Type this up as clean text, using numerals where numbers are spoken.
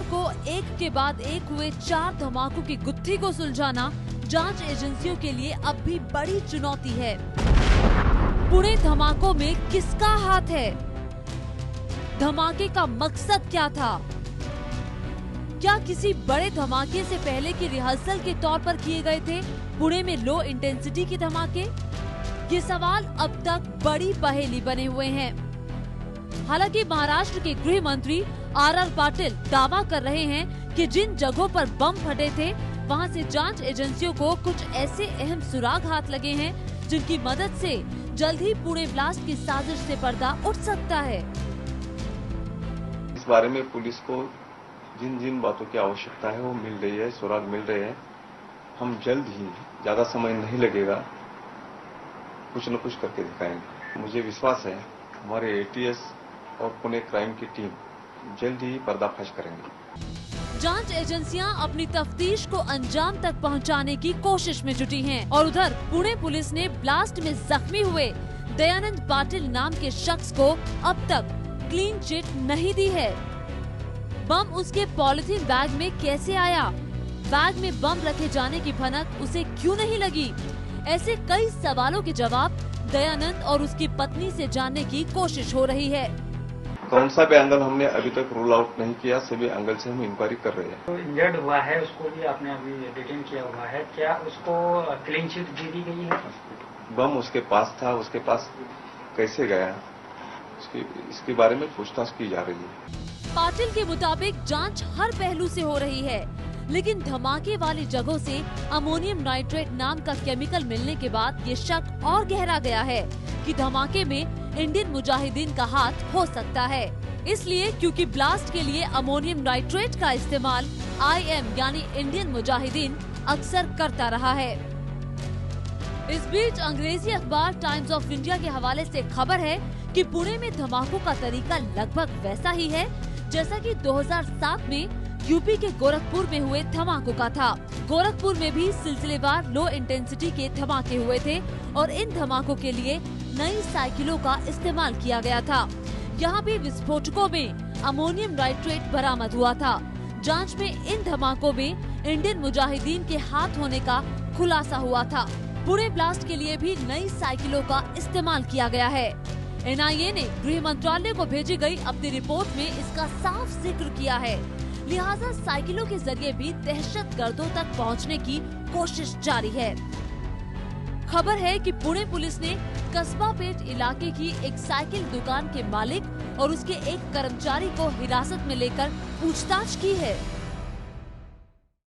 बुधवार को एक के बाद एक हुए 4 धमाकों की गुत्थी को सुलझाना जांच एजेंसियों के लिए अब भी बड़ी चुनौती है। पुणे धमाकों में किसका हाथ है? धमाके का मकसद क्या था? क्या किसी बड़े धमाके से पहले की रिहर्सल के तौर पर किए गए थे पुणे में लो इंटेंसिटी के धमाके? ये सवाल अब तक बड़ी पहेली बने हुए हैं। हालांकि महाराष्ट्र के गृह मंत्री आर पाटिल दावा कर रहे हैं कि जिन जगहों पर बम फटे थे वहां से जांच एजेंसियों को कुछ ऐसे अहम सुराग हाथ लगे हैं जिनकी मदद से जल्द ही पुणे ब्लास्ट की साजिश से पर्दा उठ सकता है। इस बारे में पुलिस को जिन जिन बातों की आवश्यकता है वो मिल रही है, सुराग मिल रहे हैं। हम जल्द ही, ज्यादा समय नहीं लगेगा, कुछ न कुछ करके दिखाएंगे। मुझे विश्वास है हमारे एटीएस और पुणे क्राइम की टीम जल्द ही पर्दाफाश करेंगे। जांच एजेंसियां अपनी तफ्तीश को अंजाम तक पहुंचाने की कोशिश में जुटी हैं और उधर पुणे पुलिस ने ब्लास्ट में जख्मी हुए दयानंद पाटिल नाम के शख्स को अब तक क्लीन चिट नहीं दी है। बम उसके पॉलिथीन बैग में कैसे आया? बैग में बम रखे जाने की भनक उसे क्यों नहीं लगी? ऐसे कई सवालों के जवाब दयानंद और उसकी पत्नी से जानने की कोशिश हो रही है। कौन सा भी एंगल हमने अभी तक रूल आउट नहीं किया, सभी एंगल से हम इंक्वायरी कर रहे हैं। तो इंजर्ड हुआ है, उसको भी आपने अभी डिटेन किया हुआ है, क्या उसको क्लीन चिट दे दी गई है? बम उसके पास था, उसके पास कैसे गया इसके बारे में पूछताछ की जा रही है। पाटिल के मुताबिक जांच हर पहलू से हो रही है, लेकिन धमाके वाली जगहों से अमोनियम नाइट्रेट नाम का केमिकल मिलने के बाद ये शक और गहरा गया है कि धमाके में इंडियन मुजाहिदीन का हाथ हो सकता है। इसलिए क्योंकि ब्लास्ट के लिए अमोनियम नाइट्रेट का इस्तेमाल IM यानी इंडियन मुजाहिदीन अक्सर करता रहा है। इस बीच अंग्रेजी अखबार टाइम्स ऑफ इंडिया के हवाले से खबर है कि पुणे में धमाकों का तरीका लगभग वैसा ही है जैसा कि 2007 में यूपी के गोरखपुर में हुए धमाकों का था। गोरखपुर में भी सिलसिलेवार लो इंटेंसिटी के धमाके हुए थे और इन धमाकों के लिए नई साइकिलों का इस्तेमाल किया गया था। यहाँ भी विस्फोटकों में अमोनियम नाइट्रेट बरामद हुआ था। जांच में इन धमाकों में इंडियन मुजाहिदीन के हाथ होने का खुलासा हुआ था। पुणे ब्लास्ट के लिए भी नई साइकिलों का इस्तेमाल किया गया है। NIA ने गृह मंत्रालय को भेजी गई अपनी रिपोर्ट में इसका साफ जिक्र किया है। लिहाजा साइकिलों के जरिए भी दहशतगर्दों तक पहुंचने की कोशिश जारी है। खबर है कि पुणे पुलिस ने कस्बा पेट इलाके की एक साइकिल दुकान के मालिक और उसके एक कर्मचारी को हिरासत में लेकर पूछताछ की है।